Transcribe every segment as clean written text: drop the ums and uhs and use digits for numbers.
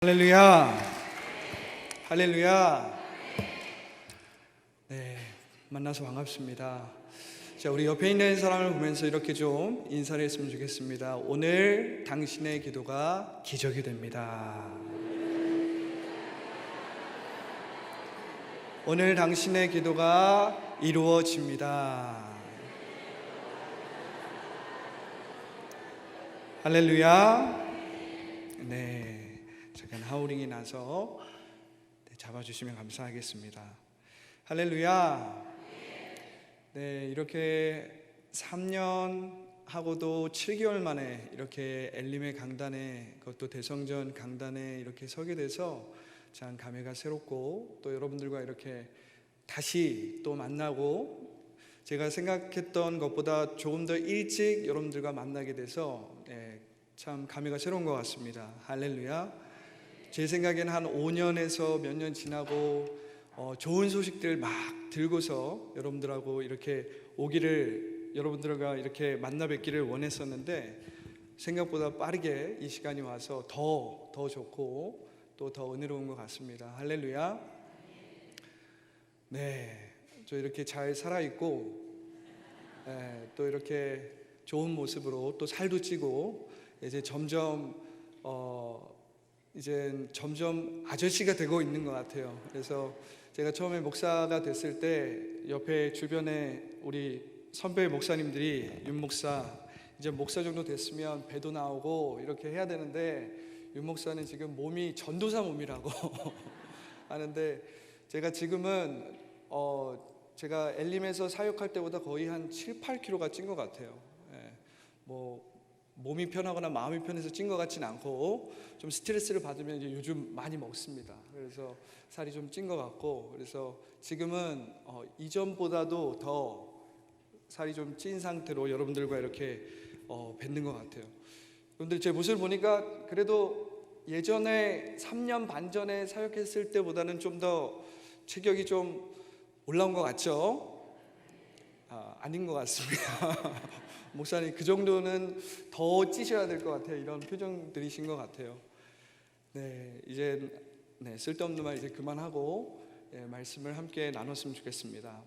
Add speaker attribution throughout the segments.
Speaker 1: 할렐루야. 할렐루야. 네, 만나서 반갑습니다. 자, 우리 옆에 있는 사람을 보면서 이렇게 좀 인사를 했으면 좋겠습니다. 오늘 당신의 기도가 기적이 됩니다. 오늘 당신의 기도가 이루어집니다. 할렐루야. 네. 잠깐 하우링이 나서 잡아주시면 감사하겠습니다. 할렐루야. 네, 이렇게 3년 하고도 7개월 만에 이렇게 엘림의 강단에, 그것도 대성전 강단에 이렇게 서게 돼서 참 감회가 새롭고, 또 여러분들과 이렇게 다시 또 만나고, 제가 생각했던 것보다 조금 더 일찍 여러분들과 만나게 돼서 참 감회가 새로운 것 같습니다. 할렐루야. 제 생각에는 한 5년에서 몇 년 지나고 좋은 소식들 막 들고서 여러분들하고 이렇게 오기를, 여러분들과 이렇게 만나 뵙기를 원했었는데 생각보다 빠르게 이 시간이 와서 더 좋고 또 더 은혜로운 것 같습니다. 할렐루야. 네, 저 이렇게 잘 살아있고 또 이렇게 좋은 모습으로 또 살도 찌고 이제 점점 아저씨가 되고 있는 것 같아요. 그래서 제가 처음에 목사가 됐을 때 옆에 주변에 우리 선배 목사님들이 윤 목사, 이제 목사 정도 됐으면 배도 나오고 이렇게 해야 되는데 윤 목사는 지금 몸이 전도사 몸이라고 하는데, 제가 지금은 제가 엘림에서 사역할 때보다 거의 한 7, 8kg가 찐 것 같아요. 몸이 편하거나 마음이 편해서 찐 것 같진 않고, 좀 스트레스를 받으면 이제 요즘 많이 먹습니다. 그래서 살이 좀 찐 것 같고, 그래서 지금은 이전보다도 더 살이 좀 찐 상태로 여러분들과 이렇게 뵙는 것 같아요. 여러분들 제 모습을 보니까 그래도 예전에 3년 반 전에 사역했을 때보다는 좀 더 체격이 좀 올라온 것 같죠? 아닌 것 같습니다. 목사님, 그 정도는 더 찌셔야 될 것 같아요. 이런 표정들이신 것 같아요. 네, 이제 쓸데없는 말 이제 그만하고 말씀을 함께 나눴으면 좋겠습니다.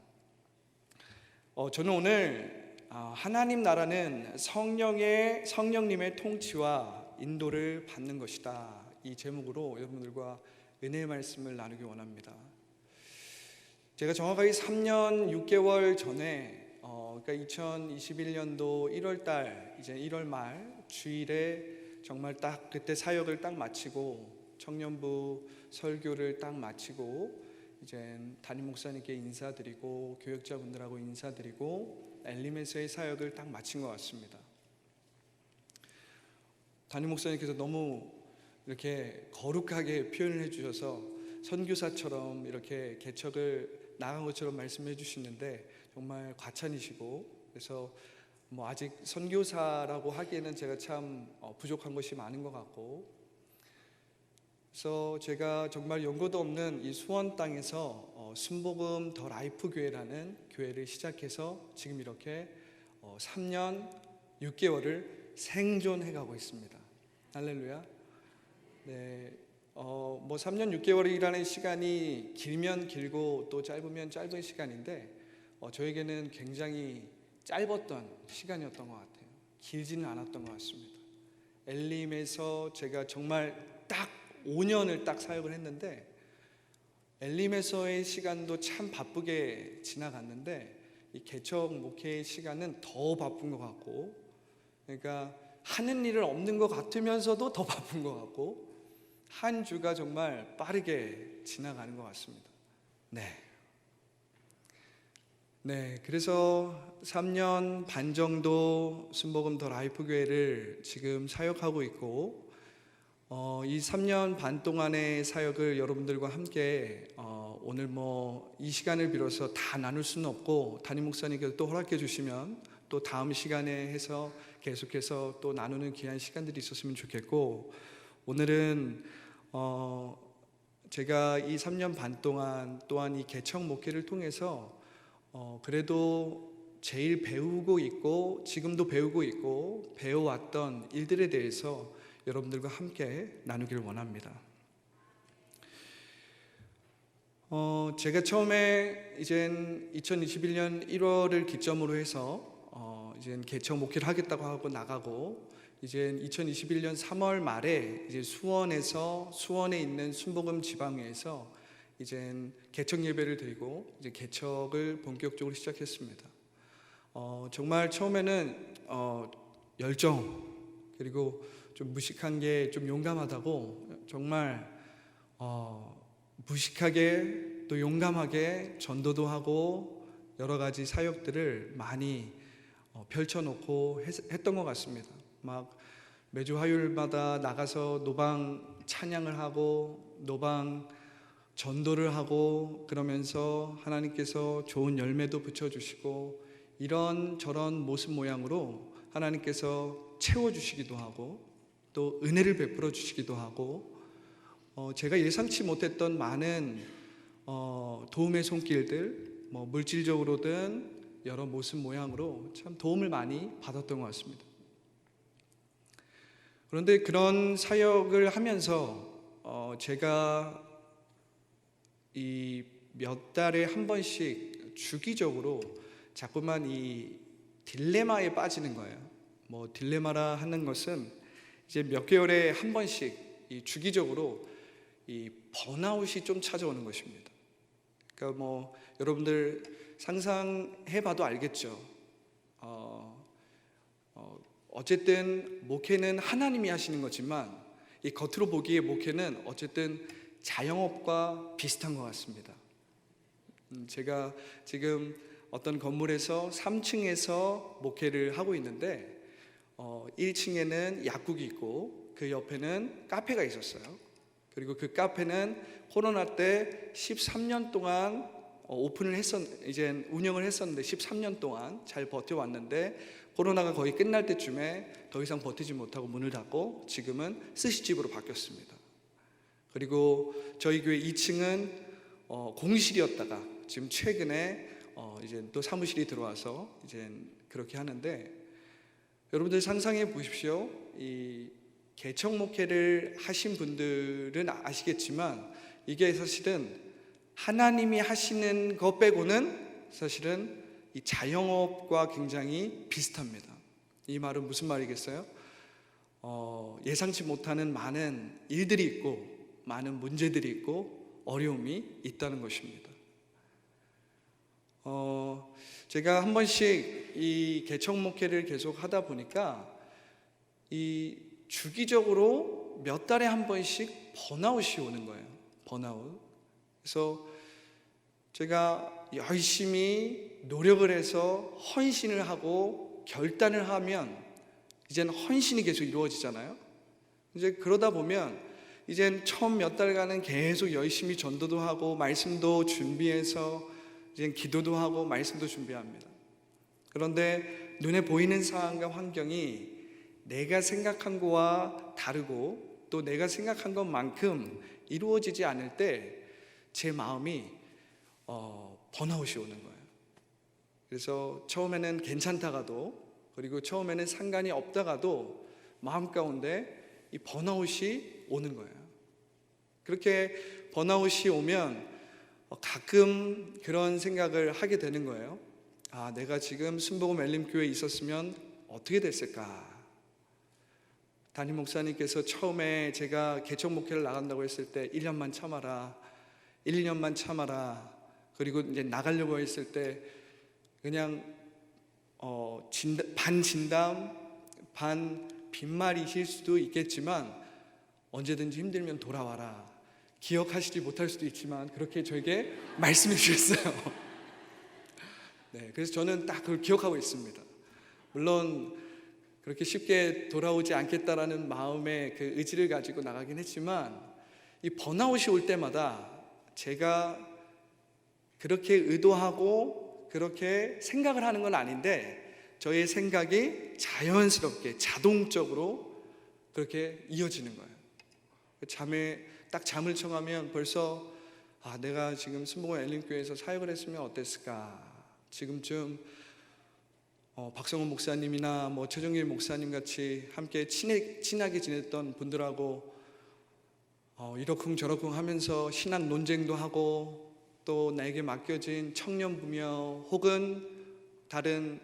Speaker 1: 저는 오늘 하나님 나라는 성령님의 통치와 인도를 받는 것이다, 이 제목으로 여러분들과 은혜의 말씀을 나누기 원합니다. 제가 정확하게 3년 6개월 전에 그러니까 2021년도 1월달, 이제 1월 말 주일에 정말 딱 그때 사역을 딱 마치고 청년부 설교를 딱 마치고 이제 담임 목사님께 인사드리고 교역자분들하고 인사드리고 엘림에서의 사역을 딱 마친 것 같습니다. 담임 목사님께서 너무 이렇게 거룩하게 표현을 해주셔서 선교사처럼 이렇게 개척을 나간 것처럼 말씀해 주시는데 정말 과찬이시고, 그래서 아직 선교사라고 하기에는 제가 참 부족한 것이 많은 것 같고, 그래서 제가 정말 연고도 없는 이 수원 땅에서 순복음 더 라이프 교회라는 교회를 시작해서 지금 이렇게 3년 6개월을 생존해 가고 있습니다. 할렐루야. 네, 3년 6개월이라는 시간이 길면 길고 또 짧으면 짧은 시간인데 저에게는 굉장히 짧았던 시간이었던 것 같아요. 길지는 않았던 것 같습니다. 엘림에서 제가 정말 딱 5년을 딱 사역을 했는데, 엘림에서의 시간도 참 바쁘게 지나갔는데 이 개척 목회의 시간은 더 바쁜 것 같고, 그러니까 하는 일은 없는 것 같으면서도 더 바쁜 것 같고, 한 주가 정말 빠르게 지나가는 것 같습니다. 네, 그래서 3년 반 정도 순복음 더 라이프 교회를 지금 사역하고 있고, 이 3년 반 동안의 사역을 여러분들과 함께 오늘 이 시간을 빌어서 다 나눌 수는 없고, 담임 목사님께서 또 허락해 주시면 또 다음 시간에 해서 계속해서 또 나누는 귀한 시간들이 있었으면 좋겠고, 오늘은 제가 이 3년 반 동안 또한 이 개척 목회를 통해서 그래도 제일 배우고 있고 지금도 배우고 있고 배워왔던 일들에 대해서 여러분들과 함께 나누기를 원합니다. 제가 처음에 이젠 2021년 1월을 기점으로 해서 이젠 개척 목회를 하겠다고 하고 나가고, 이젠 2021년 3월 말에 이제 수원에 있는 순복음 지방회에서 이젠 개척 예배를 드리고 이제 개척을 본격적으로 시작했습니다. 정말 처음에는 열정, 그리고 좀 무식한 게 좀 용감하다고, 정말 무식하게 또 용감하게 전도도 하고 여러 가지 사역들을 많이 펼쳐놓고 했던 것 같습니다. 막 매주 화요일마다 나가서 노방 찬양을 하고 노방 전도를 하고, 그러면서 하나님께서 좋은 열매도 붙여주시고 이런저런 모습 모양으로 하나님께서 채워주시기도 하고 또 은혜를 베풀어 주시기도 하고, 제가 예상치 못했던 많은 도움의 손길들, 물질적으로든 여러 모습 모양으로 참 도움을 많이 받았던 것 같습니다. 그런데 그런 사역을 하면서 제가 이 몇 달에 한 번씩 주기적으로 자꾸만 이 딜레마에 빠지는 거예요. 딜레마라 하는 것은 이제 몇 개월에 한 번씩 이 주기적으로 이 번아웃이 좀 찾아오는 것입니다. 그러니까 여러분들 상상해봐도 알겠죠. 어쨌든 목회는 하나님이 하시는 거지만 이 겉으로 보기에 목회는 어쨌든 자영업과 비슷한 것 같습니다. 제가 지금 어떤 건물에서 3층에서 목회를 하고 있는데 1층에는 약국이 있고 그 옆에는 카페가 있었어요. 그리고 그 카페는 코로나 때 13년 동안 이제 운영을 했었는데 13년 동안 잘 버텨왔는데, 코로나가 거의 끝날 때쯤에 더 이상 버티지 못하고 문을 닫고 지금은 스시집으로 바뀌었습니다. 그리고 저희 교회 2층은 공실이었다가 지금 최근에 이제 또 사무실이 들어와서 이제 그렇게 하는데, 여러분들 상상해 보십시오. 이 개척 목회를 하신 분들은 아시겠지만 이게 사실은 하나님이 하시는 것 빼고는 사실은 이 자영업과 굉장히 비슷합니다. 이 말은 무슨 말이겠어요? 예상치 못하는 많은 일들이 있고 많은 문제들이 있고 어려움이 있다는 것입니다. 제가 한 번씩 이 개척 목회를 계속 하다 보니까 이 주기적으로 몇 달에 한 번씩 번아웃이 오는 거예요. 번아웃. 그래서 제가 열심히 노력을 해서 헌신을 하고 결단을 하면 이제는 헌신이 계속 이루어지잖아요. 이제 그러다 보면 이젠 처음 몇 달간은 계속 열심히 전도도 하고 말씀도 준비해서 이제 기도도 하고 말씀도 준비합니다. 그런데 눈에 보이는 상황과 환경이 내가 생각한 거와 다르고 또 내가 생각한 것만큼 이루어지지 않을 때 제 마음이 번아웃이 오는 거예요. 그래서 처음에는 괜찮다가도, 그리고 처음에는 상관이 없다가도 마음 가운데 이 번아웃이 오는 거예요. 그렇게 번아웃이 오면 가끔 그런 생각을 하게 되는 거예요. 내가 지금 순복음 엘림교회에 있었으면 어떻게 됐을까? 담임 목사님께서 처음에 제가 개척 목회를 나간다고 했을 때 1년만 참아라, 1년만 참아라. 그리고 이제 나가려고 했을 때 그냥 반 진담, 반 빈말이실 수도 있겠지만 언제든지 힘들면 돌아와라. 기억하시지 못할 수도 있지만 그렇게 저에게 말씀해 주셨어요. 네, 그래서 저는 딱 그걸 기억하고 있습니다. 물론 그렇게 쉽게 돌아오지 않겠다라는 마음의 그 의지를 가지고 나가긴 했지만, 이 번아웃이 올 때마다 제가 그렇게 의도하고 그렇게 생각을 하는 건 아닌데 저의 생각이 자연스럽게 자동적으로 그렇게 이어지는 거예요. 잠을 청하면 벌써 내가 지금 순복음 엘림교회에서 사역을 했으면 어땠을까? 지금쯤 박성훈 목사님이나 최종길 목사님 같이 함께 친하게 지냈던 분들하고 이러쿵저러쿵 하면서 신학 논쟁도 하고 또 나에게 맡겨진 청년부며 혹은 다른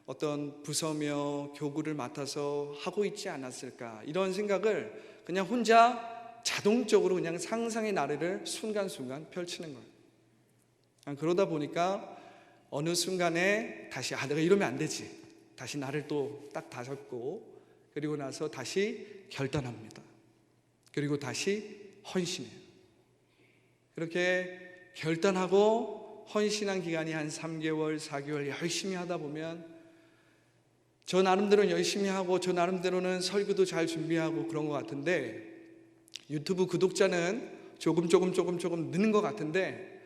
Speaker 1: 어떤 부서며 교구를 맡아서 하고 있지 않았을까, 이런 생각을 그냥 혼자 자동적으로 그냥 상상의 나래를 순간순간 펼치는 거예요. 그러다 보니까 어느 순간에 다시 내가 이러면 안 되지, 다시 나를 또 딱 다잡고, 그리고 나서 다시 결단합니다. 그리고 다시 헌신해요. 그렇게 결단하고 헌신한 기간이 한 3개월, 4개월 열심히 하다 보면 저 나름대로는 열심히 하고 저 나름대로는 설교도 잘 준비하고 그런 것 같은데 유튜브 구독자는 조금 느는 것 같은데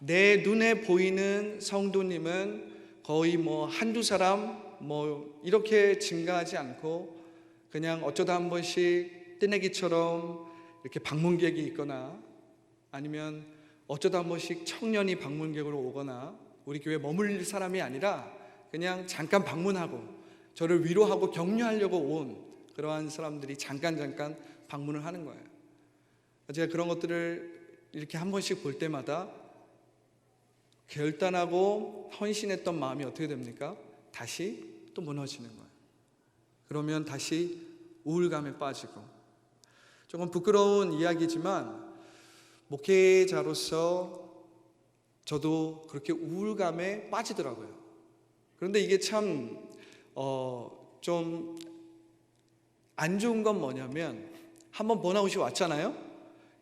Speaker 1: 내 눈에 보이는 성도님은 거의 뭐 한두 사람 뭐 이렇게 증가하지 않고 그냥 어쩌다 한 번씩 뜨내기처럼 이렇게 방문객이 있거나 아니면 어쩌다 한 번씩 청년이 방문객으로 오거나 우리 교회에 머물릴 사람이 아니라 그냥 잠깐 방문하고 저를 위로하고 격려하려고 온 그러한 사람들이 잠깐 방문을 하는 거예요. 제가 그런 것들을 이렇게 한 번씩 볼 때마다 결단하고 헌신했던 마음이 어떻게 됩니까? 다시 또 무너지는 거예요. 그러면 다시 우울감에 빠지고, 조금 부끄러운 이야기지만 목회자로서 저도 그렇게 우울감에 빠지더라고요. 그런데 이게 참 좀 안 좋은 건 뭐냐면 한번 번아웃이 왔잖아요.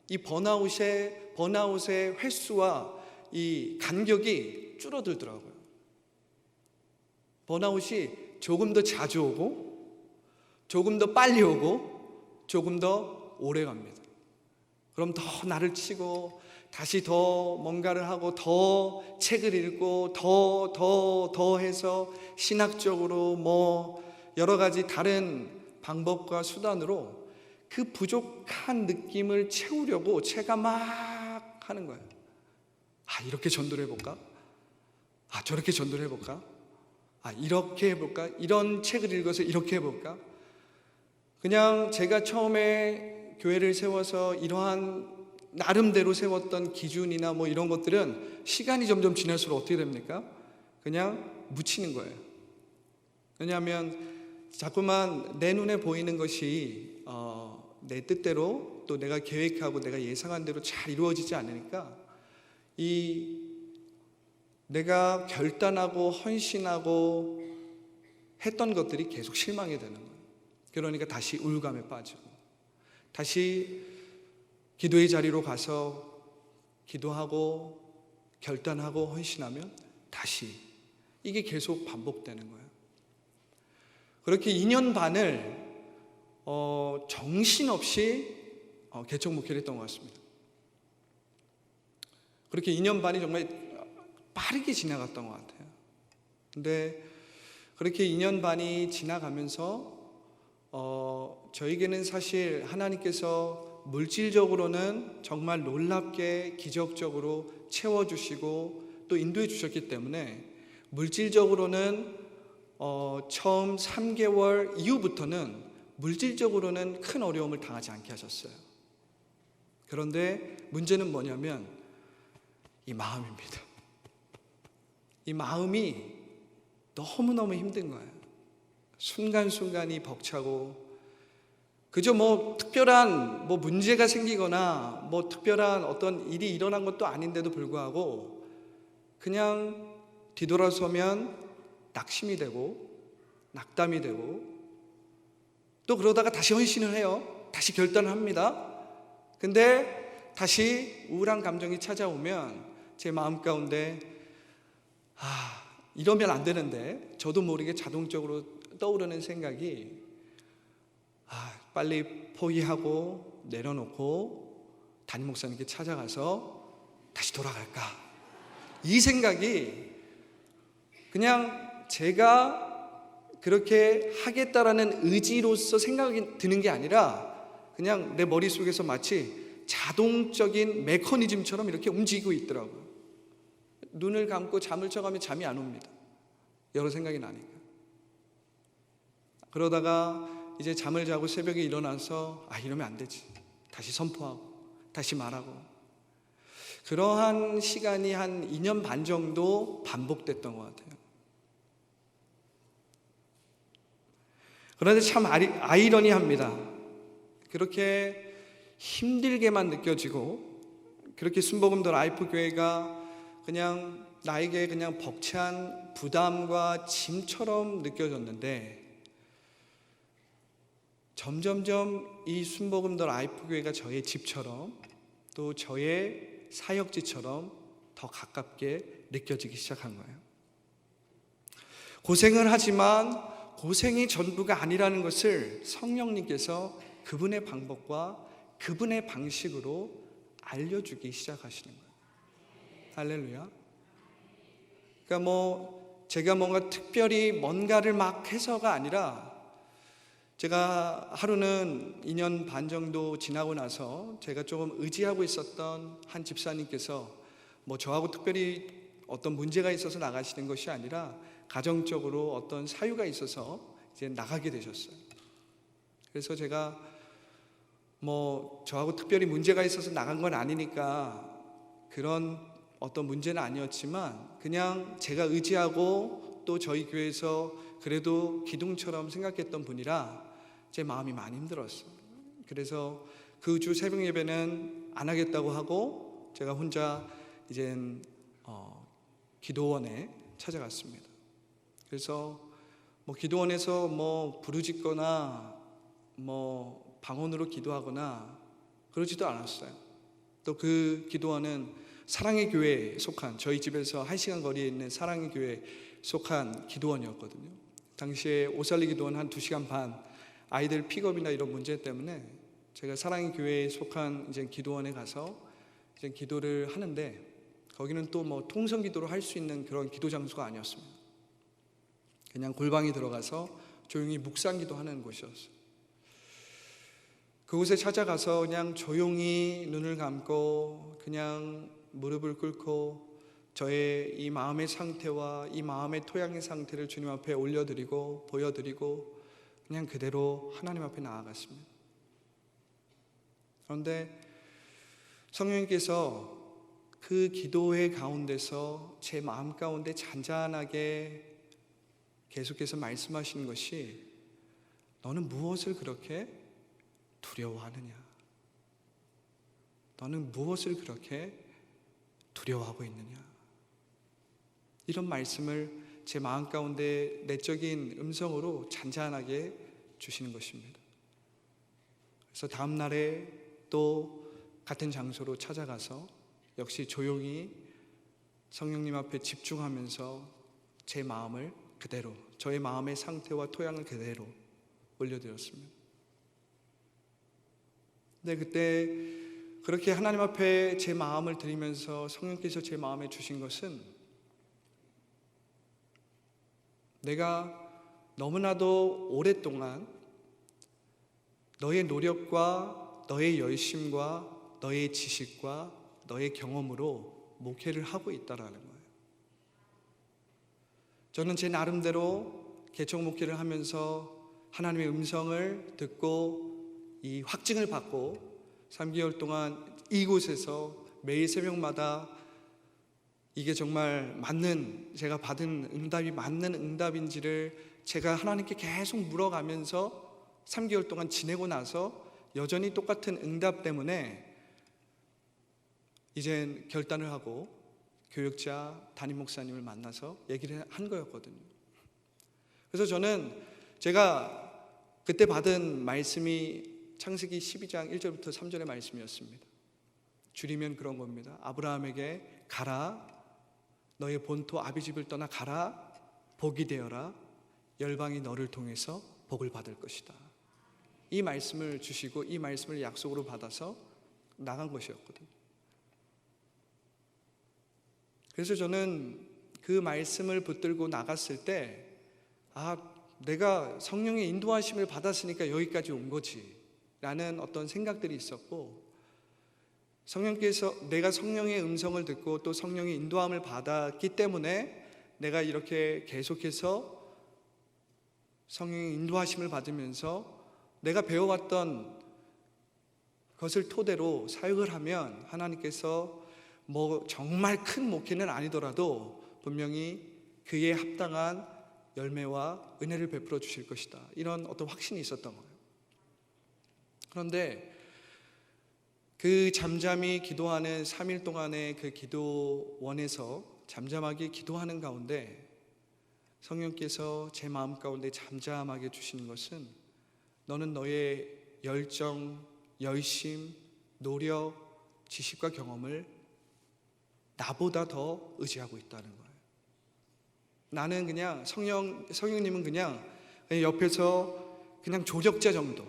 Speaker 1: 이 번아웃의 횟수와 이 간격이 줄어들더라고요. 번아웃이 조금 더 자주 오고 조금 더 빨리 오고 조금 더 오래 갑니다. 그럼 더 나를 치고 다시 더 뭔가를 하고 더 책을 읽고 더 해서 신학적으로 뭐 여러 가지 다른 방법과 수단으로 그 부족한 느낌을 채우려고 제가 막 하는 거예요. 이렇게 전도를 해볼까? 저렇게 전도를 해볼까? 이렇게 해볼까? 이런 책을 읽어서 이렇게 해볼까? 그냥 제가 처음에 교회를 세워서 이러한 나름대로 세웠던 기준이나 뭐 이런 것들은 시간이 점점 지날수록 어떻게 됩니까? 그냥 묻히는 거예요. 왜냐하면 자꾸만 내 눈에 보이는 것이 내 뜻대로 또 내가 계획하고 내가 예상한 대로 잘 이루어지지 않으니까 내가 결단하고 헌신하고 했던 것들이 계속 실망이 되는 거예요. 그러니까 다시 우울감에 빠지고 다시 기도의 자리로 가서 기도하고 결단하고 헌신하면 다시 이게 계속 반복되는 거예요. 그렇게 2년 반을 정신없이 개척 목회를 했던 것 같습니다. 그렇게 2년 반이 정말 빠르게 지나갔던 것 같아요. 근데 그렇게 2년 반이 지나가면서 저에게는 사실 하나님께서 물질적으로는 정말 놀랍게 기적적으로 채워주시고 또 인도해 주셨기 때문에 물질적으로는 처음 3개월 이후부터는 물질적으로는 큰 어려움을 당하지 않게 하셨어요. 그런데 문제는 뭐냐면 이 마음입니다. 이 마음이 너무너무 힘든 거예요. 순간순간이 벅차고 그저 뭐 특별한 문제가 생기거나 특별한 어떤 일이 일어난 것도 아닌데도 불구하고 그냥 뒤돌아서면 낙심이 되고 낙담이 되고 또 그러다가 다시 헌신을 해요. 다시 결단을 합니다. 근데 다시 우울한 감정이 찾아오면 제 마음 가운데 이러면 안 되는데 저도 모르게 자동적으로 떠오르는 생각이 빨리 포기하고 내려놓고 담임 목사님께 찾아가서 다시 돌아갈까? 이 생각이 그냥 제가 그렇게 하겠다라는 의지로서 생각이 드는 게 아니라 그냥 내 머릿속에서 마치 자동적인 메커니즘처럼 이렇게 움직이고 있더라고요. 눈을 감고 잠을 쳐가면 잠이 안 옵니다. 여러 생각이 나니까. 그러다가 이제 잠을 자고 새벽에 일어나서 이러면 안 되지. 다시 선포하고 다시 말하고. 그러한 시간이 한 2년 반 정도 반복됐던 것 같아요. 그런데 참 아이러니합니다. 그렇게 힘들게만 느껴지고 그렇게 순복음도 라이프 교회가 그냥 나에게 그냥 벅찬 부담과 짐처럼 느껴졌는데, 점점점 이 순복음도 라이프 교회가 저의 집처럼 또 저의 사역지처럼 더 가깝게 느껴지기 시작한 거예요. 고생을 하지만 고생이 전부가 아니라는 것을 성령님께서 그분의 방법과 그분의 방식으로 알려주기 시작하시는 거예요. 할렐루야. 그러니까 제가 뭔가 특별히 뭔가를 막 해서가 아니라, 제가 하루는 2년 반 정도 지나고 나서 제가 조금 의지하고 있었던 한 집사님께서 저하고 특별히 어떤 문제가 있어서 나가시는 것이 아니라 가정적으로 어떤 사유가 있어서 이제 나가게 되셨어요. 그래서 제가 저하고 특별히 문제가 있어서 나간 건 아니니까 그런 어떤 문제는 아니었지만, 그냥 제가 의지하고 또 저희 교회에서 그래도 기둥처럼 생각했던 분이라 제 마음이 많이 힘들었어요. 그래서 그 주 새벽 예배는 안 하겠다고 하고 제가 혼자 이젠 기도원에 찾아갔습니다. 그래서 기도원에서 부르짖거나 방언으로 기도하거나 그러지도 않았어요. 또 그 기도원은 사랑의 교회에 속한, 저희 집에서 1시간 거리에 있는 사랑의 교회에 속한 기도원이었거든요. 당시에 오살리 기도원 한 2시간 반, 아이들 픽업이나 이런 문제 때문에 제가 사랑의 교회에 속한 이제 기도원에 가서 이제 기도를 하는데, 거기는 또 통성 기도를 할 수 있는 그런 기도 장소가 아니었습니다. 그냥 골방에 들어가서 조용히 묵상 기도하는 곳이었어요. 그곳에 찾아가서 그냥 조용히 눈을 감고 그냥 무릎을 꿇고 저의 이 마음의 상태와 이 마음의 토양의 상태를 주님 앞에 올려드리고 보여드리고 그냥 그대로 하나님 앞에 나아갔습니다. 그런데 성령님께서 그 기도의 가운데서 제 마음 가운데 잔잔하게 계속해서 말씀하시는 것이, 너는 무엇을 그렇게 두려워하느냐? 너는 무엇을 그렇게 두려워하고 있느냐? 이런 말씀을 제 마음 가운데 내적인 음성으로 잔잔하게 주시는 것입니다. 그래서 다음 날에 또 같은 장소로 찾아가서 역시 조용히 성령님 앞에 집중하면서 제 마음을 그대로, 저의 마음의 상태와 토양을 그대로 올려드렸습니다. 근데 그때 그렇게 하나님 앞에 제 마음을 드리면서 성령께서 제 마음에 주신 것은, 내가 너무나도 오랫동안 너의 노력과 너의 열심과 너의 지식과 너의 경험으로 목회를 하고 있다라는 거예요. 저는 제 나름대로 개척 목회를 하면서 하나님의 음성을 듣고 이 확증을 받고 3개월 동안 이곳에서 매일 새벽마다 이게 정말 맞는, 제가 받은 응답이 맞는 응답인지를 제가 하나님께 계속 물어가면서 3개월 동안 지내고 나서 여전히 똑같은 응답 때문에 이젠 결단을 하고 교역자 담임 목사님을 만나서 얘기를 한 거였거든요. 그래서 저는 제가 그때 받은 말씀이 창세기 12장 1절부터 3절의 말씀이었습니다. 줄이면 그런 겁니다. 아브라함에게 가라, 너의 본토 아비집을 떠나 가라, 복이 되어라, 열방이 너를 통해서 복을 받을 것이다. 이 말씀을 주시고 이 말씀을 약속으로 받아서 나간 것이었거든요. 그래서 저는 그 말씀을 붙들고 나갔을 때, 내가 성령의 인도하심을 받았으니까 여기까지 온 거지 라는 어떤 생각들이 있었고, 성령께서, 내가 성령의 음성을 듣고 또 성령의 인도함을 받았기 때문에 내가 이렇게 계속해서 성령의 인도하심을 받으면서 내가 배워왔던 것을 토대로 사역을 하면 하나님께서 뭐 정말 큰 목회는 아니더라도 분명히 그에 합당한 열매와 은혜를 베풀어 주실 것이다, 이런 어떤 확신이 있었던 거예요. 그런데 그 잠잠히 기도하는 3일 동안의 그 기도원에서 잠잠하게 기도하는 가운데 성령께서 제 마음 가운데 잠잠하게 주시는 것은, 너는 너의 열정, 열심, 노력, 지식과 경험을 나보다 더 의지하고 있다는 거예요. 나는 그냥 성령님은 그냥 옆에서 그냥 조력자 정도,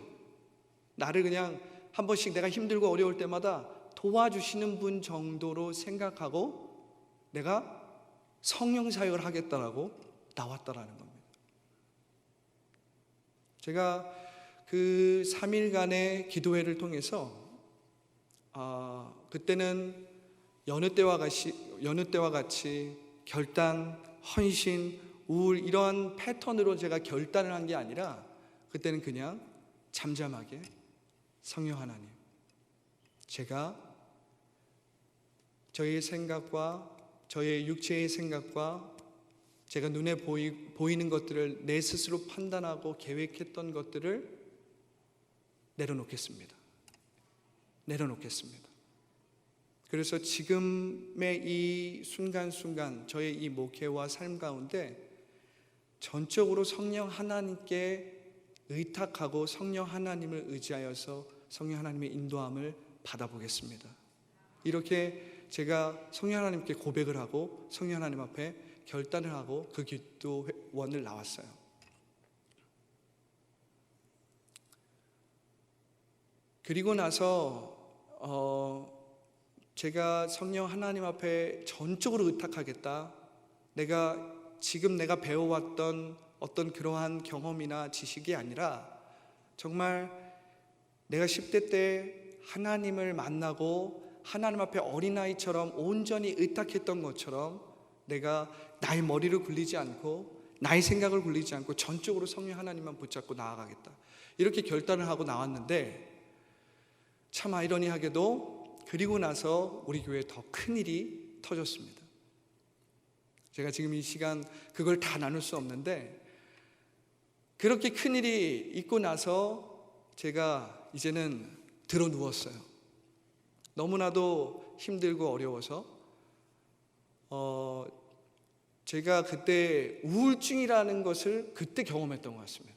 Speaker 1: 나를 그냥 한 번씩 내가 힘들고 어려울 때마다 도와주시는 분 정도로 생각하고 내가 성령 사역을 하겠다라고 나왔다라는 겁니다. 제가 그 3일간의 기도회를 통해서 그때는 여느 때와 같이 결단, 헌신, 우울 이런 패턴으로 제가 결단을 한 게 아니라, 그때는 그냥 잠잠하게 성령 하나님, 제가 저의 생각과 저의 육체의 생각과 제가 눈에 보이는 것들을 내 스스로 판단하고 계획했던 것들을 내려놓겠습니다. 그래서 지금의 이 순간순간 저의 이 목회와 삶 가운데 전적으로 성령 하나님께 의탁하고 성령 하나님을 의지하여서 성령 하나님의 인도함을 받아보겠습니다. 이렇게 제가 성령 하나님께 고백을 하고 성령 하나님 앞에 결단을 하고 그 기도원을 나왔어요. 그리고 나서 제가 성령 하나님 앞에 전적으로 의탁하겠다, 지금 내가 배워왔던 어떤 그러한 경험이나 지식이 아니라 정말 내가 10대 때 하나님을 만나고 하나님 앞에 어린아이처럼 온전히 의탁했던 것처럼 내가 나의 머리를 굴리지 않고 나의 생각을 굴리지 않고 전적으로 성령 하나님만 붙잡고 나아가겠다, 이렇게 결단을 하고 나왔는데, 참 아이러니하게도 그리고 나서 우리 교회에 더 큰 일이 터졌습니다. 제가 지금 이 시간 그걸 다 나눌 수 없는데, 그렇게 큰 일이 있고 나서 제가 이제는 들어 누웠어요. 너무나도 힘들고 어려워서 제가 그때 우울증이라는 것을 그때 경험했던 것 같습니다.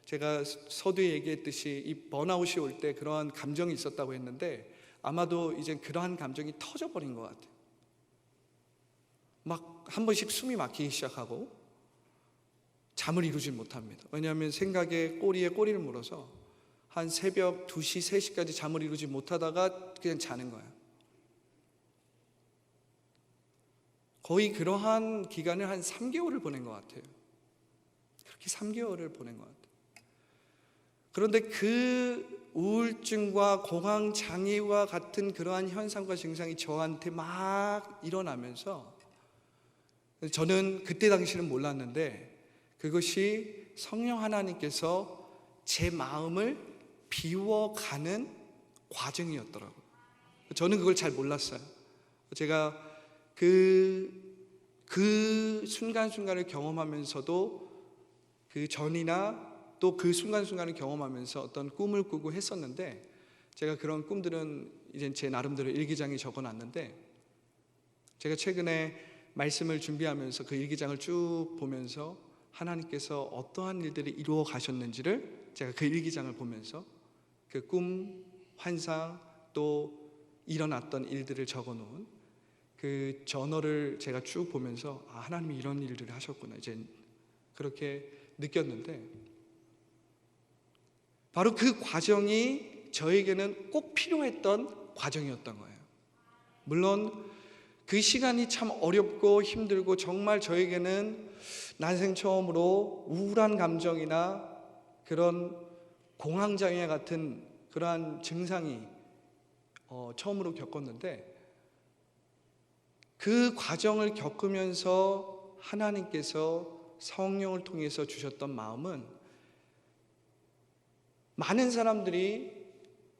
Speaker 1: 제가 서두에 얘기했듯이 이 번아웃이 올 때 그러한 감정이 있었다고 했는데, 아마도 이제 그러한 감정이 터져버린 것 같아요. 막 한 번씩 숨이 막히기 시작하고 잠을 이루지 못합니다. 왜냐하면 생각에 꼬리에 꼬리를 물어서 한 새벽 2시, 3시까지 잠을 이루지 못하다가 그냥 자는 거예요. 거의 그러한 기간을 한 3개월을 보낸 것 같아요. 그렇게 3개월을 보낸 것 같아요. 그런데 그 우울증과 공황장애와 같은 그러한 현상과 증상이 저한테 막 일어나면서, 저는 그때 당시는 몰랐는데 그것이 성령 하나님께서 제 마음을 비워가는 과정이었더라고요. 저는 그걸 잘 몰랐어요. 제가 그 순간순간을 경험하면서도 그 전이나 또 그 순간순간을 경험하면서 어떤 꿈을 꾸고 했었는데, 제가 그런 꿈들은 이제 제 나름대로 일기장에 적어놨는데, 제가 최근에 말씀을 준비하면서 그 일기장을 쭉 보면서 하나님께서 어떠한 일들을 이루어 가셨는지를 제가 그 일기장을 보면서 그 꿈, 환상, 또 일어났던 일들을 적어놓은 그 저널을 제가 쭉 보면서 하나님이 이런 일들을 하셨구나, 이제 그렇게 느꼈는데, 바로 그 과정이 저에게는 꼭 필요했던 과정이었던 거예요. 물론 그 시간이 참 어렵고 힘들고 정말 저에게는 난생 처음으로 우울한 감정이나 그런 공황장애 같은 그러한 증상이 처음으로 겪었는데, 그 과정을 겪으면서 하나님께서 성령을 통해서 주셨던 마음은, 많은 사람들이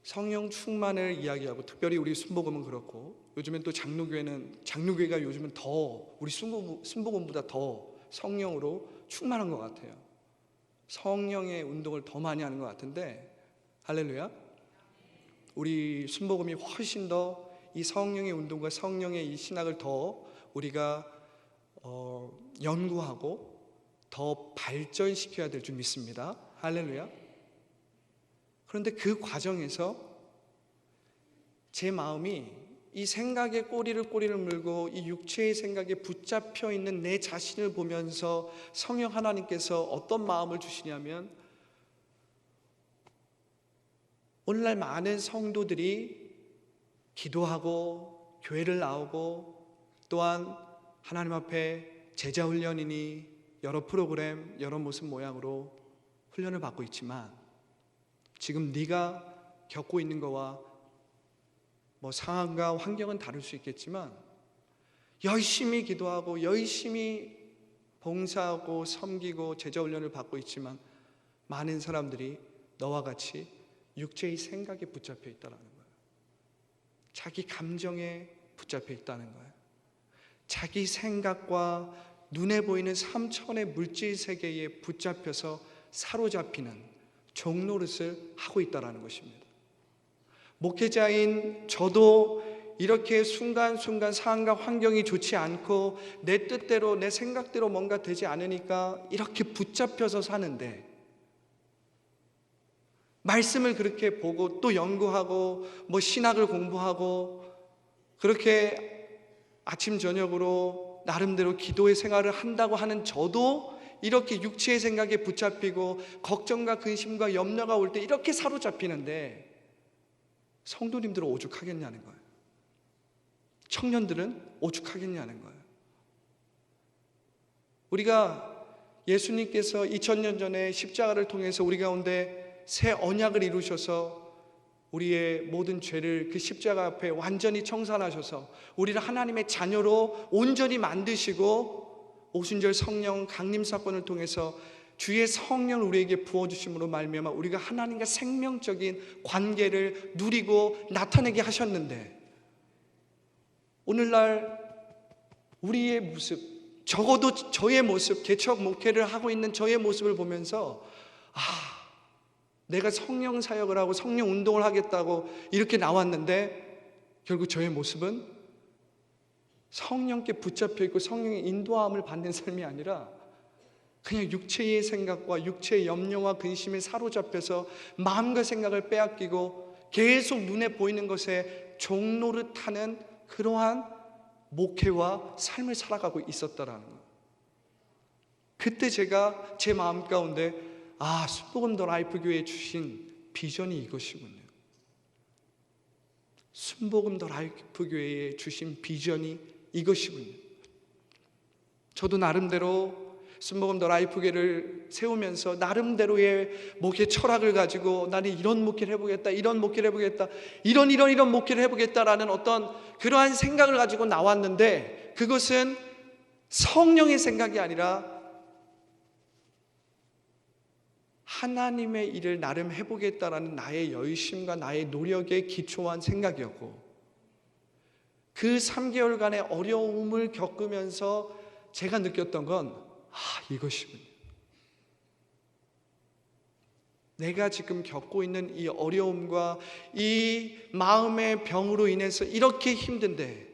Speaker 1: 성령 충만을 이야기하고, 특별히 우리 순복음은 그렇고, 요즘엔 또 장로교회가 요즘은 더 우리 순복음보다 더 성령으로 충만한 것 같아요. 성령의 운동을 더 많이 하는 것 같은데, 할렐루야. 우리 순복음이 훨씬 더 이 성령의 운동과 성령의 이 신학을 더 우리가 연구하고 더 발전시켜야 될 줄 믿습니다. 할렐루야. 그런데 그 과정에서 제 마음이 이 생각에 꼬리를 물고 이 육체의 생각에 붙잡혀 있는 내 자신을 보면서 성령 하나님께서 어떤 마음을 주시냐면, 오늘날 많은 성도들이 기도하고 교회를 나오고 또한 하나님 앞에 제자훈련이니 여러 프로그램, 여러 모습 모양으로 훈련을 받고 있지만, 지금 네가 겪고 있는 거와 상황과 환경은 다를 수 있겠지만, 열심히 기도하고 열심히 봉사하고 섬기고 제자훈련을 받고 있지만, 많은 사람들이 너와 같이 육체의 생각에 붙잡혀 있다는 거예요. 자기 감정에 붙잡혀 있다는 거예요. 자기 생각과 눈에 보이는 3천의 물질 세계에 붙잡혀서 사로잡히는 종노릇을 하고 있다는 것입니다. 목회자인 저도 이렇게 순간순간 상황과 환경이 좋지 않고 내 뜻대로 내 생각대로 뭔가 되지 않으니까 이렇게 붙잡혀서 사는데, 말씀을 그렇게 보고 또 연구하고 신학을 공부하고 그렇게 아침 저녁으로 나름대로 기도의 생활을 한다고 하는 저도 이렇게 육체의 생각에 붙잡히고 걱정과 근심과 염려가 올 때 이렇게 사로잡히는데, 성도님들은 오죽하겠냐는 거예요. 청년들은 오죽하겠냐는 거예요. 우리가 예수님께서 2000년 전에 십자가를 통해서 우리 가운데 새 언약을 이루셔서 우리의 모든 죄를 그 십자가 앞에 완전히 청산하셔서 우리를 하나님의 자녀로 온전히 만드시고, 오순절 성령 강림 사건을 통해서 주의 성령을 우리에게 부어주심으로 말미암아 우리가 하나님과 생명적인 관계를 누리고 나타내게 하셨는데, 오늘날 우리의 모습, 적어도 저의 모습, 개척 목회를 하고 있는 저의 모습을 보면서 내가 성령 사역을 하고 성령 운동을 하겠다고 이렇게 나왔는데, 결국 저의 모습은 성령께 붙잡혀 있고 성령의 인도함을 받는 삶이 아니라 그냥 육체의 생각과 육체의 염려와 근심에 사로잡혀서 마음과 생각을 빼앗기고 계속 눈에 보이는 것에 종노릇하는 그러한 목회와 삶을 살아가고 있었다라는 거예요. 그때 제가 제 마음 가운데 순복음 더 라이프 교회에 주신 비전이 이것이군요. 순복음 더 라이프 교회에 주신 비전이 이것이군요. 저도 나름대로 순복음 더 라이프 교회를 세우면서 나름대로의 목회 철학을 가지고 나는 이런 목회를 해보겠다, 이런 목회를 해보겠다, 이런 목회를 해보겠다라는 어떤 그러한 생각을 가지고 나왔는데, 그것은 성령의 생각이 아니라 하나님의 일을 나름 해보겠다라는 나의 열심과 나의 노력에 기초한 생각이었고, 그 3개월간의 어려움을 겪으면서 제가 느꼈던 건 이것이군요. 내가 지금 겪고 있는 이 어려움과 이 마음의 병으로 인해서 이렇게 힘든데,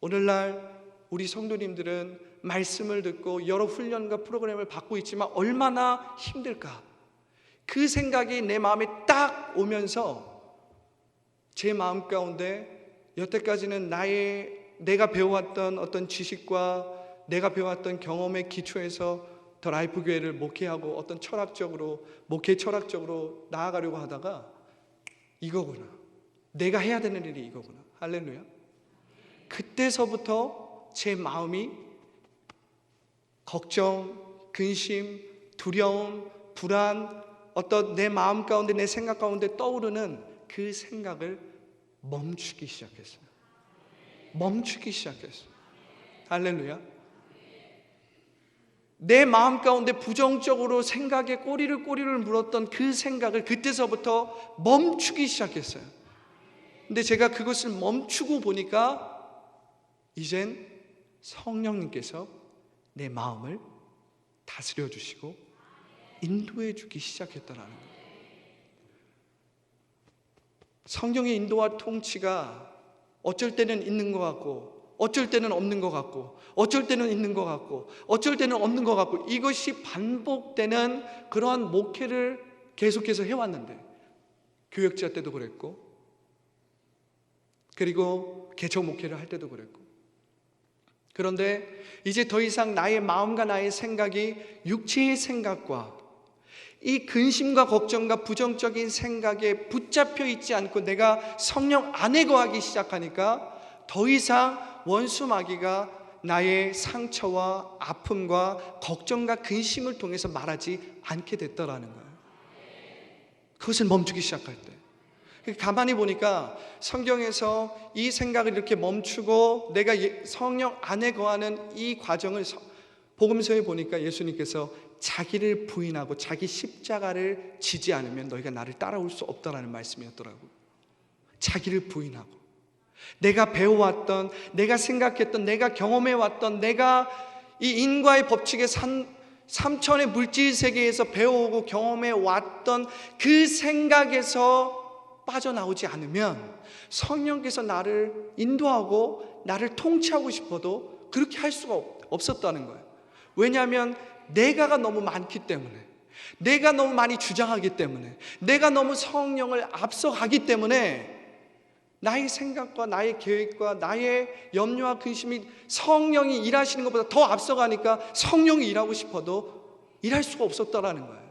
Speaker 1: 오늘날 우리 성도님들은 말씀을 듣고 여러 훈련과 프로그램을 받고 있지만 얼마나 힘들까, 그 생각이 내 마음에 딱 오면서 제 마음 가운데 여태까지는 내가 배워왔던 어떤 지식과 내가 배워왔던 경험의 기초에서 더 라이프 교회를 목회하고 어떤 목회 철학적으로 나아가려고 하다가 이거구나, 내가 해야 되는 일이 이거구나. 할렐루야. 그때서부터 제 마음이 걱정, 근심, 두려움, 불안, 어떤 내 마음 가운데 내 생각 가운데 떠오르는 그 생각을 멈추기 시작했어요. 할렐루야. 내 마음 가운데 부정적으로 생각에 꼬리를 물었던 그 생각을 그때서부터 멈추기 시작했어요. 근데 제가 그것을 멈추고 보니까 이젠 성령님께서 내 마음을 다스려 주시고 인도해 주기 시작했다라는 거예요. 성령의 인도와 통치가 어쩔 때는 있는 것 같고, 어쩔 때는 없는 것 같고, 어쩔 때는 있는 것 같고, 어쩔 때는 없는 것 같고, 이것이 반복되는 그러한 목회를 계속해서 해왔는데, 교역자 때도 그랬고, 그리고 개척 목회를 할 때도 그랬고, 그런데 이제 더 이상 나의 마음과 나의 생각이 육체의 생각과 이 근심과 걱정과 부정적인 생각에 붙잡혀 있지 않고 내가 성령 안에 거하기 시작하니까 더 이상 원수 마귀가 나의 상처와 아픔과 걱정과 근심을 통해서 말하지 않게 됐더라는 거예요. 그것을 멈추기 시작할 때, 가만히 보니까 성경에서 이 생각을 이렇게 멈추고 내가 성령 안에 거하는 이 과정을 복음서에 보니까 예수님께서 자기를 부인하고 자기 십자가를 지지 않으면 너희가 나를 따라올 수 없다라는 말씀이었더라고요. 자기를 부인하고 내가 배워왔던, 내가 생각했던, 내가 경험해왔던, 내가 이 인과의 법칙의 삼천의 물질 세계에서 배워오고 경험해왔던 그 생각에서 빠져나오지 않으면 성령께서 나를 인도하고 나를 통치하고 싶어도 그렇게 할 수가 없었다는 거예요. 왜냐하면 내가가 너무 많기 때문에, 내가 너무 많이 주장하기 때문에, 내가 너무 성령을 앞서가기 때문에 나의 생각과 나의 계획과 나의 염려와 근심이 성령이 일하시는 것보다 더 앞서가니까 성령이 일하고 싶어도 일할 수가 없었다라는 거예요.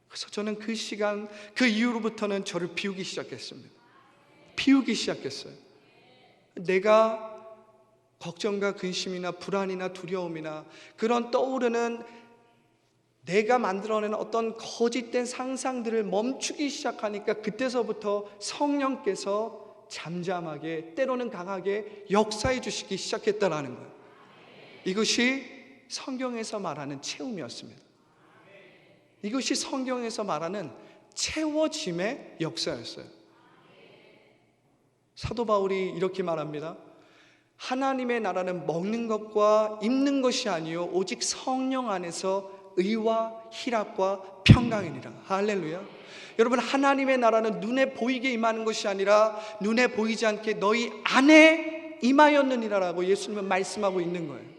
Speaker 1: 그래서 저는 그 시간, 그 이후로부터는 저를 비우기 시작했습니다. 비우기 시작했어요. 내가 걱정과 근심이나 불안이나 두려움이나 그런 떠오르는 내가 만들어내는 어떤 거짓된 상상들을 멈추기 시작하니까 그때서부터 성령께서 잠잠하게, 때로는 강하게 역사해 주시기 시작했다라는 거예요. 이것이 성경에서 말하는 채움이었습니다. 이것이 성경에서 말하는 채워짐의 역사였어요. 사도 바울이 이렇게 말합니다. 하나님의 나라는 먹는 것과 입는 것이 아니요 오직 성령 안에서 의와 희락과 평강이니라. 할렐루야. 여러분, 하나님의 나라는 눈에 보이게 임하는 것이 아니라 눈에 보이지 않게 너희 안에 임하였느니라라고 예수님은 말씀하고 있는 거예요.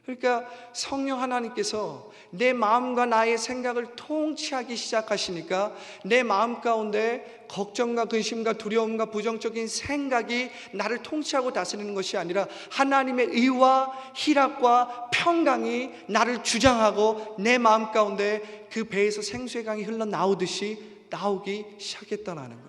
Speaker 1: 그러니까 성령 하나님께서 내 마음과 나의 생각을 통치하기 시작하시니까 내 마음 가운데 걱정과 근심과 두려움과 부정적인 생각이 나를 통치하고 다스리는 것이 아니라 하나님의 의와 희락과 평강이 나를 주장하고 내 마음 가운데 그 배에서 생수의 강이 흘러나오듯이 나오기 시작했다는 거예요.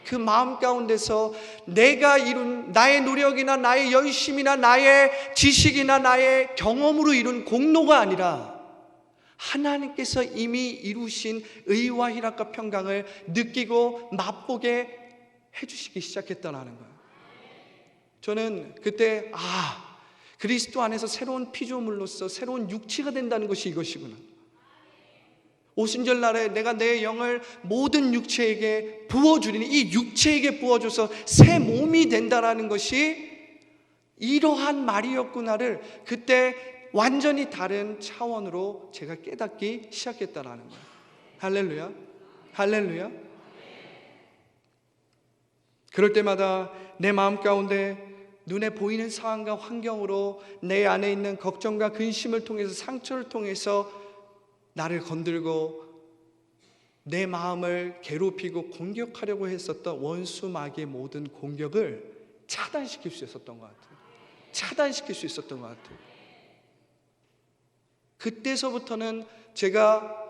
Speaker 1: 그 마음 가운데서 내가 이룬 나의 노력이나 나의 열심이나 나의 지식이나 나의 경험으로 이룬 공로가 아니라 하나님께서 이미 이루신 의와 희락과 평강을 느끼고 맛보게 해주시기 시작했다는 거예요. 저는 그때 그리스도 안에서 새로운 피조물로서 새로운 육체가 된다는 것이 이것이구나. 오순절날에 내가 내 영을 모든 육체에게 부어주리니 이 육체에게 부어줘서 새 몸이 된다는 것이 이러한 말이었구나를 그때 완전히 다른 차원으로 제가 깨닫기 시작했다는 거예요. 할렐루야, 할렐루야. 그럴 때마다 내 마음 가운데 눈에 보이는 상황과 환경으로 내 안에 있는 걱정과 근심을 통해서 상처를 통해서 나를 건들고 내 마음을 괴롭히고 공격하려고 했었던 원수 마귀의 모든 공격을 차단시킬 수 있었던 것 같아요. 차단시킬 수 있었던 것 같아요. 그때서부터는 제가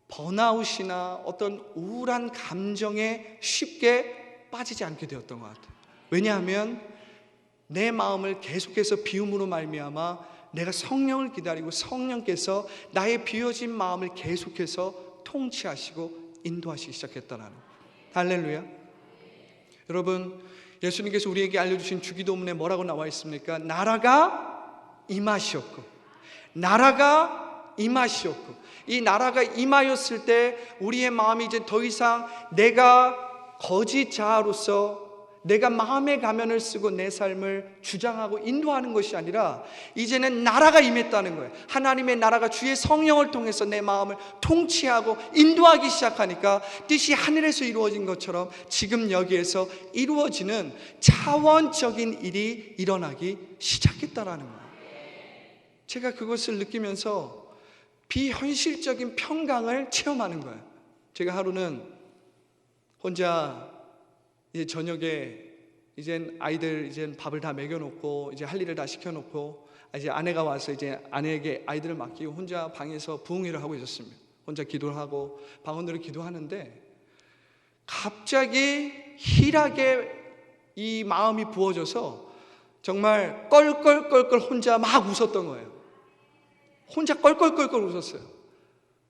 Speaker 1: 번아웃이나 어떤 우울한 감정에 쉽게 빠지지 않게 되었던 것 같아요. 왜냐하면 내 마음을 계속해서 비움으로 말미암아 내가 성령을 기다리고 성령께서 나의 비워진 마음을 계속해서 통치하시고 인도하시기 시작했다는 거예요. 할렐루야. 여러분, 예수님께서 우리에게 알려주신 주기도문에 뭐라고 나와 있습니까? 나라가 임하시었고 나라가 임하시었고, 이 나라가 임하였을 때 우리의 마음이 이제 더 이상 내가 거짓 자아로서 내가 마음의 가면을 쓰고 내 삶을 주장하고 인도하는 것이 아니라 이제는 나라가 임했다는 거예요. 하나님의 나라가 주의 성령을 통해서 내 마음을 통치하고 인도하기 시작하니까 뜻이 하늘에서 이루어진 것처럼 지금 여기에서 이루어지는 차원적인 일이 일어나기 시작했다라는 거예요. 제가 그것을 느끼면서 비현실적인 평강을 체험하는 거예요. 제가 하루는 혼자 이제 저녁에 이젠 아이들 이젠 밥을 다 먹여놓고 이제 할 일을 다 시켜놓고 이제 아내가 와서 이제 아내에게 아이들을 맡기고 혼자 방에서 부흥회를 하고 있었습니다. 혼자 기도를 하고 방언으로 기도하는데 갑자기 희락의 이 마음이 부어져서 정말 껄껄껄껄 혼자 막 웃었던 거예요. 혼자 껄껄껄껄 웃었어요.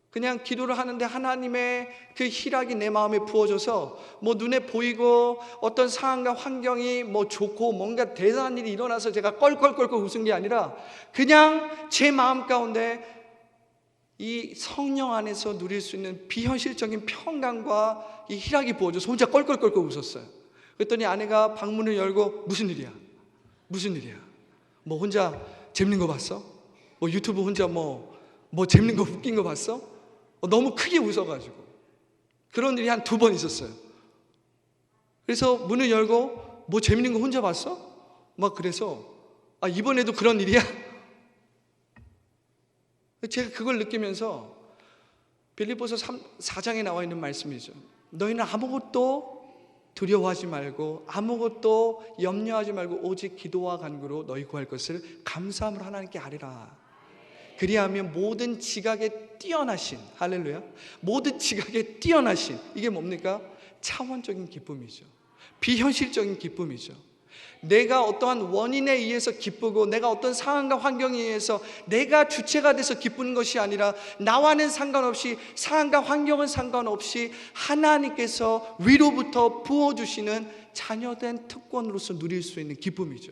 Speaker 1: 그냥 기도를 하는데 하나님의 그 희락이 내 마음에 부어져서 뭐 눈에 보이고 어떤 상황과 환경이 뭐 좋고 뭔가 대단한 일이 일어나서 제가 껄껄껄껄 웃은 게 아니라 그냥 제 마음 가운데 이 성령 안에서 누릴 수 있는 비현실적인 평강과 이 희락이 부어져서 혼자 껄껄껄껄 웃었어요. 그랬더니 아내가 방문을 열고 무슨 일이야? 무슨 일이야? 뭐 혼자 재밌는 거 봤어? 뭐 유튜브 혼자 뭐 재밌는 거 웃긴 거 봤어? 너무 크게 웃어가지고 그런 일이 한 2번 있었어요. 그래서 문을 열고 뭐 재밌는 거 혼자 봤어? 막 그래서 이번에도 그런 일이야? 제가 그걸 느끼면서 빌립보서 4장에 나와 있는 말씀이죠. 너희는 아무것도 두려워하지 말고 아무것도 염려하지 말고 오직 기도와 간구로 너희 구할 것을 감사함으로 하나님께 아뢰라. 그리하면 모든 지각에 뛰어나신, 할렐루야, 모든 지각에 뛰어나신, 이게 뭡니까? 차원적인 기쁨이죠. 비현실적인 기쁨이죠. 내가 어떠한 원인에 의해서 기쁘고 내가 어떤 상황과 환경에 의해서 내가 주체가 돼서 기쁘는 것이 아니라 나와는 상관없이 상황과 환경은 상관없이 하나님께서 위로부터 부어주시는 자녀된 특권으로서 누릴 수 있는 기쁨이죠.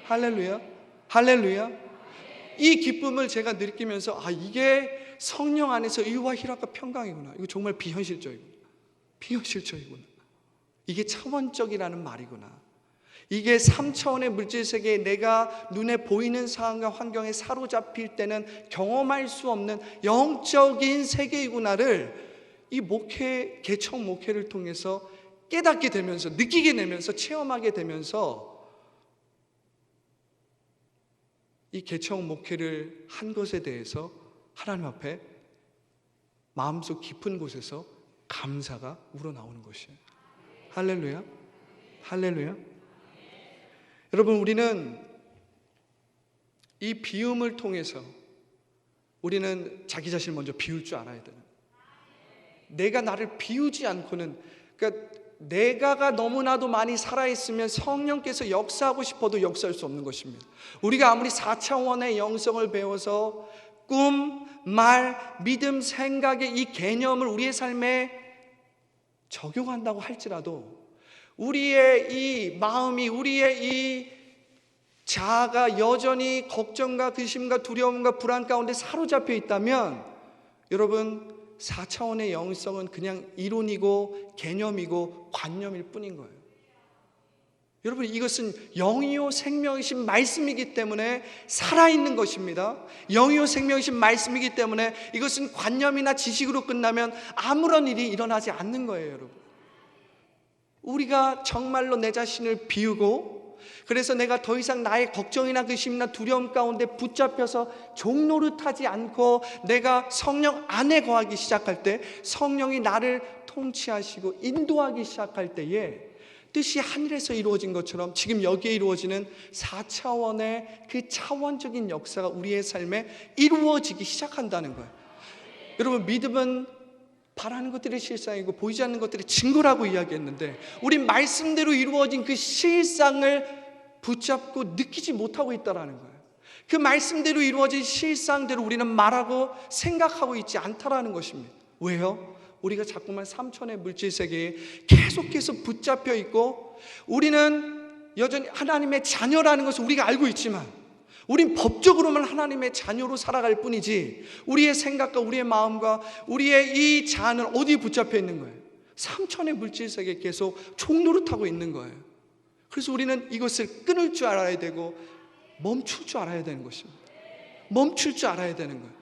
Speaker 1: 할렐루야, 할렐루야. 이 기쁨을 제가 느끼면서 이게 성령 안에서 의와 희락과 평강이구나. 이거 정말 비현실적이구나. 비현실적이구나. 이게 차원적이라는 말이구나. 이게 3차원의 물질세계에 내가 눈에 보이는 상황과 환경에 사로잡힐 때는 경험할 수 없는 영적인 세계이구나를 이 목회, 개척 목회를 통해서 깨닫게 되면서 느끼게 되면서 체험하게 되면서 이 개척 목회를 한 것에 대해서 하나님 앞에 마음속 깊은 곳에서 감사가 우러나오는 것이에요. 할렐루야, 할렐루야. 여러분, 우리는 이 비움을 통해서 우리는 자기 자신을 먼저 비울 줄 알아야 돼요. 내가 나를 비우지 않고는, 그러니까 내가가 너무나도 많이 살아있으면 성령께서 역사하고 싶어도 역사할 수 없는 것입니다. 우리가 아무리 4차원의 영성을 배워서 꿈, 말, 믿음, 생각의 이 개념을 우리의 삶에 적용한다고 할지라도 우리의 이 마음이, 우리의 이 자아가 여전히 걱정과 근심과 두려움과 불안 가운데 사로잡혀 있다면 여러분, 4차원의 영성은 그냥 이론이고 개념이고 관념일 뿐인 거예요. 여러분, 이것은 영이요 생명이신 말씀이기 때문에 살아있는 것입니다. 영이요 생명이신 말씀이기 때문에 이것은 관념이나 지식으로 끝나면 아무런 일이 일어나지 않는 거예요. 여러분, 우리가 정말로 내 자신을 비우고, 그래서 내가 더 이상 나의 걱정이나 근심이나 두려움 가운데 붙잡혀서 종노릇하지 않고 내가 성령 안에 거하기 시작할 때, 성령이 나를 통치하시고 인도하기 시작할 때에 뜻이 하늘에서 이루어진 것처럼 지금 여기에 이루어지는 4차원의 그 차원적인 역사가 우리의 삶에 이루어지기 시작한다는 거예요. 여러분, 믿음은 바라는 것들이 실상이고 보이지 않는 것들이 증거라고 이야기했는데, 우리 말씀대로 이루어진 그 실상을 붙잡고 느끼지 못하고 있다는 거예요. 그 말씀대로 이루어진 실상대로 우리는 말하고 생각하고 있지 않다라는 것입니다. 왜요? 우리가 자꾸만 3차원의 물질세계에 계속해서 붙잡혀 있고, 우리는 여전히 하나님의 자녀라는 것을 우리가 알고 있지만, 우린 법적으로만 하나님의 자녀로 살아갈 뿐이지 우리의 생각과 우리의 마음과 우리의 이 자아는 어디에 붙잡혀 있는 거예요? 삼천의 물질세계에 계속 종노릇하고 있는 거예요. 그래서 우리는 이것을 끊을 줄 알아야 되고 멈출 줄 알아야 되는 것입니다. 멈출 줄 알아야 되는 거예요.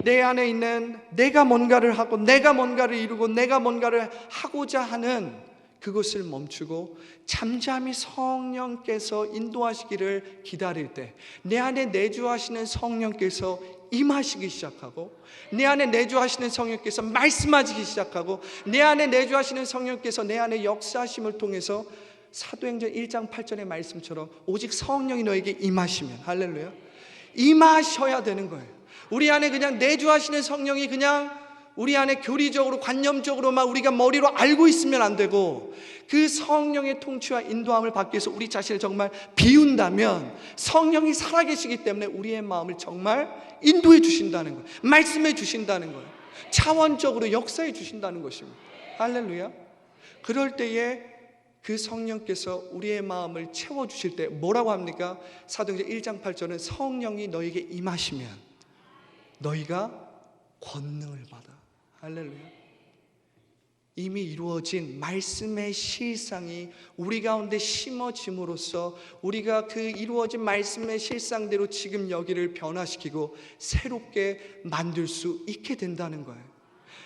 Speaker 1: 내 안에 있는 내가 뭔가를 하고 내가 뭔가를 이루고 내가 뭔가를 하고자 하는 그것을 멈추고 잠잠히 성령께서 인도하시기를 기다릴 때 내 안에 내주하시는 성령께서 임하시기 시작하고 내 안에 내주하시는 성령께서 말씀하시기 시작하고 내 안에 내주하시는 성령께서 내 안에 역사하심을 통해서 사도행전 1장 8절의 말씀처럼 오직 성령이 너에게 임하시면, 할렐루야, 임하셔야 되는 거예요. 우리 안에 그냥 내주하시는 성령이 그냥 우리 안에 교리적으로 관념적으로만 우리가 머리로 알고 있으면 안 되고 그 성령의 통치와 인도함을 받기 위해서 우리 자신을 정말 비운다면 성령이 살아계시기 때문에 우리의 마음을 정말 인도해 주신다는 거예요. 말씀해 주신다는 거예요. 차원적으로 역사해 주신다는 것입니다. 할렐루야. 그럴 때에 그 성령께서 우리의 마음을 채워주실 때 뭐라고 합니까? 사도행전 1장 8절은 성령이 너에게 임하시면 너희가 권능을 받아. 할렐루야. 이미 이루어진 말씀의 실상이 우리 가운데 심어짐으로써 우리가 그 이루어진 말씀의 실상대로 지금 여기를 변화시키고 새롭게 만들 수 있게 된다는 거예요.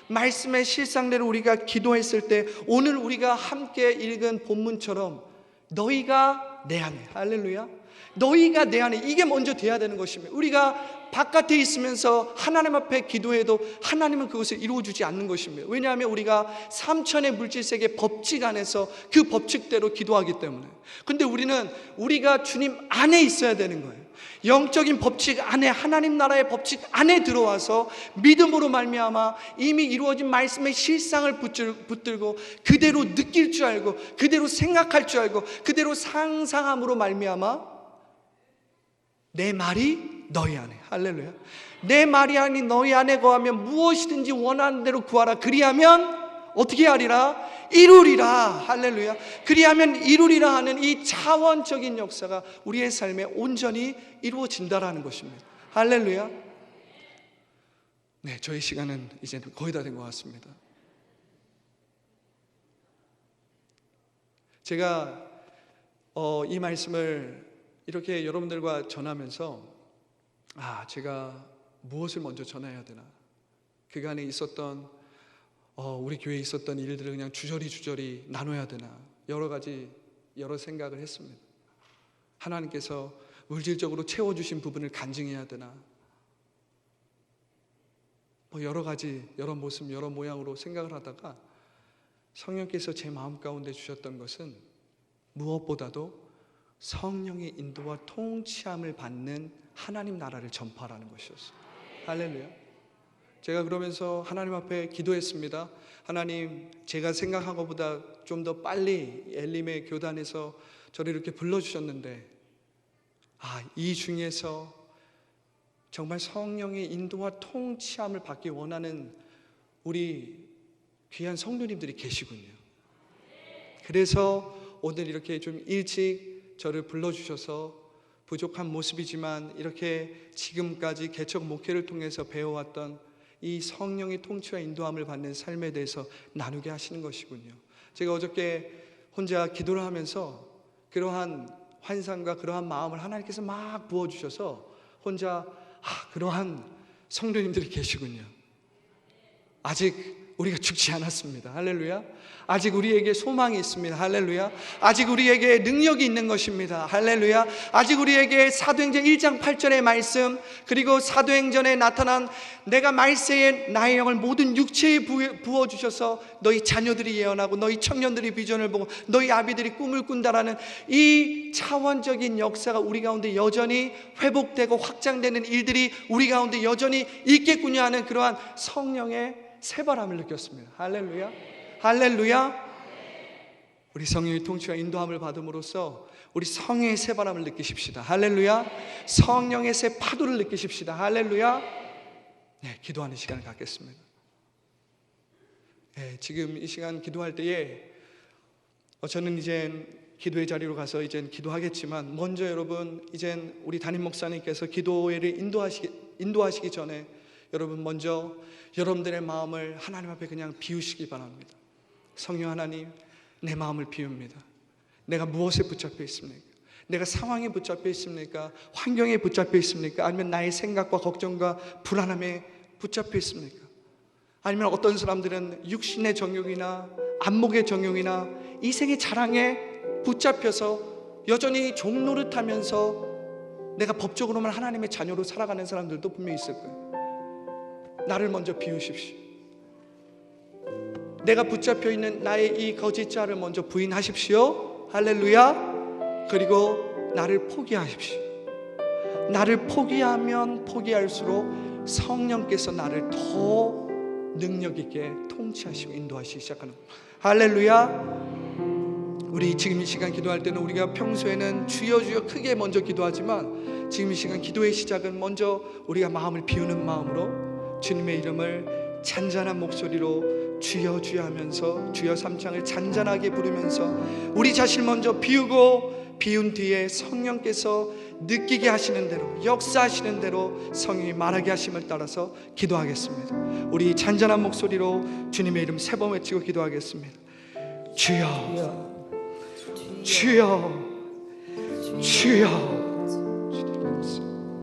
Speaker 1: 말씀의 실상대로 우리가 기도했을 때 오늘 우리가 함께 읽은 본문처럼 너희가 내 안에, 할렐루야, 너희가 내 안에, 이게 먼저 돼야 되는 것입니다. 우리가 바깥에 있으면서 하나님 앞에 기도해도 하나님은 그것을 이루어주지 않는 것입니다. 왜냐하면 우리가 삼천의 물질세계 법칙 안에서 그 법칙대로 기도하기 때문에. 근데 우리는 우리가 주님 안에 있어야 되는 거예요. 영적인 법칙 안에, 하나님 나라의 법칙 안에 들어와서 믿음으로 말미암아 이미 이루어진 말씀의 실상을 붙들고 그대로 느낄 줄 알고 그대로 생각할 줄 알고 그대로 상상함으로 말미암아 내 말이 너희 안에, 할렐루야, 내 말이 아닌 너희 안에 거하면 무엇이든지 원하는 대로 구하라. 그리하면 어떻게 하리라? 이루리라. 할렐루야. 그리하면 이루리라 하는 이 차원적인 역사가 우리의 삶에 온전히 이루어진다라는 것입니다. 할렐루야. 네, 저희 시간은 이제 거의 다 된 것 같습니다. 제가 이 말씀을 이렇게 여러분들과 전하면서 제가 무엇을 먼저 전해야 되나, 그간에 있었던 우리 교회에 있었던 일들을 그냥 주저리 나눠야 되나, 여러 생각을 했습니다. 하나님께서 물질적으로 채워주신 부분을 간증해야 되나, 여러 가지, 여러 모습, 여러 모양으로 생각을 하다가 성령께서 제 마음 가운데 주셨던 것은 무엇보다도 성령의 인도와 통치함을 받는 하나님 나라를 전파하라는 것이었어요. 할렐루야. 제가 그러면서 하나님 앞에 기도했습니다. 하나님, 제가 생각한 것보다 좀 더 빨리 엘림의 교단에서 저를 이렇게 불러주셨는데 이 중에서 정말 성령의 인도와 통치함을 받기 원하는 우리 귀한 성도님들이 계시군요. 그래서 오늘 이렇게 좀 일찍 저를 불러주셔서 부족한 모습이지만 이렇게 지금까지 개척 목회를 통해서 배워왔던 이 성령의 통치와 인도함을 받는 삶에 대해서 나누게 하시는 것이군요. 제가 어저께 혼자 기도를 하면서 그러한 환상과 그러한 마음을 하나님께서 막 부어주셔서 혼자 그러한 성도님들이 계시군요. 아직 우리가 죽지 않았습니다. 할렐루야. 아직 우리에게 소망이 있습니다. 할렐루야. 아직 우리에게 능력이 있는 것입니다. 할렐루야. 아직 우리에게 사도행전 1장 8절의 말씀, 그리고 사도행전에 나타난 내가 말세에 나의 영을 모든 육체에 부어주셔서 너희 자녀들이 예언하고 너희 청년들이 비전을 보고 너희 아비들이 꿈을 꾼다라는 이 차원적인 역사가 우리 가운데 여전히 회복되고 확장되는 일들이 우리 가운데 여전히 있겠군요 하는 그러한 성령의 새바람을 느꼈습니다. 할렐루야. 할렐루야. 우리 성령의 통치와 인도함을 받음으로써 우리 성령의 새바람을 느끼십시다. 할렐루야. 성령의 새 파도를 느끼십시다. 할렐루야. 네, 기도하는 시간을 갖겠습니다. 네, 지금 이 시간 기도할 때에 저는 이제 기도의 자리로 가서 이젠 기도하겠지만, 먼저 여러분 이젠 우리 담임 목사님께서 기도회를 인도하시기 전에 여러분 먼저 여러분들의 마음을 하나님 앞에 그냥 비우시기 바랍니다. 성령 하나님, 내 마음을 비웁니다. 내가 무엇에 붙잡혀 있습니까? 내가 상황에 붙잡혀 있습니까? 환경에 붙잡혀 있습니까? 아니면 나의 생각과 걱정과 불안함에 붙잡혀 있습니까? 아니면 어떤 사람들은 육신의 정욕이나 안목의 정욕이나 이생의 자랑에 붙잡혀서 여전히 종 노릇하면서 내가 법적으로만 하나님의 자녀로 살아가는 사람들도 분명히 있을 거예요. 나를 먼저 비우십시오. 내가 붙잡혀 있는 나의 이 거짓 자를 먼저 부인하십시오. 할렐루야. 그리고 나를 포기하십시오. 나를 포기하면 포기할수록 성령께서 나를 더 능력 있게 통치하시고 인도하시기 시작하는 거예요. 할렐루야. 우리 지금 이 시간 기도할 때는 우리가 평소에는 주여 주여 크게 먼저 기도하지만, 지금 이 시간 기도의 시작은 먼저 우리가 마음을 비우는 마음으로 주님의 이름을 잔잔한 목소리로 주여 주여 하면서 주여 삼창을 잔잔하게 부르면서 우리 자신을 먼저 비우고, 비운 뒤에 성령께서 느끼게 하시는 대로, 역사하시는 대로 성령이 말하게 하심을 따라서 기도하겠습니다. 우리 잔잔한 목소리로 주님의 이름 3번 외치고 기도하겠습니다. 주여 주여 주여